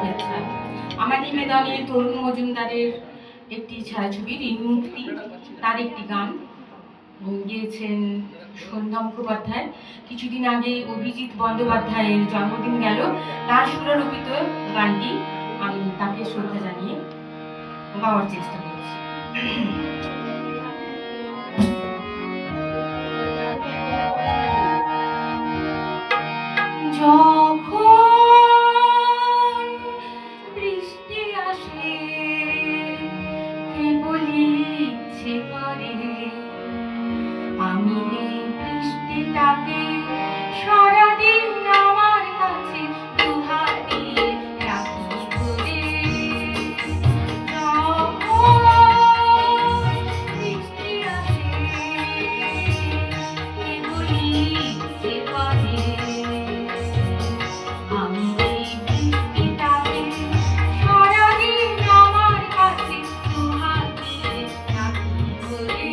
শুভেচ্ছা। আমার নিবেদনে তরুণ মজুমদারের একটি ছায়াছবি ঋণমুক্তি, তার একটি গান গেয়েছেন সন্ধ্যা মুখোপাধ্যায়। কিছুদিন আগে অভিজিৎ বন্দ্যোপাধ্যায়ের জন্মদিন গেল, তার সুরারোপিত গানটি আমি তাকে শ্রদ্ধা জানিয়ে গাওয়ার চেষ্টা করছি। যখন বৃষ্টি আসে কেবলই ইচ্ছে করে আমি এই বৃষ্টিটাকে সারাদিন আমার কাছে দুহাত দিয়ে রাখি ধরে। যখন বৃষ্টি আসে কেবলই ইচ্ছে করে আমি এই বৃষ্টিটাকে সারাদিন আমার কাছে দুহাত দিয়ে রাখি ধরে।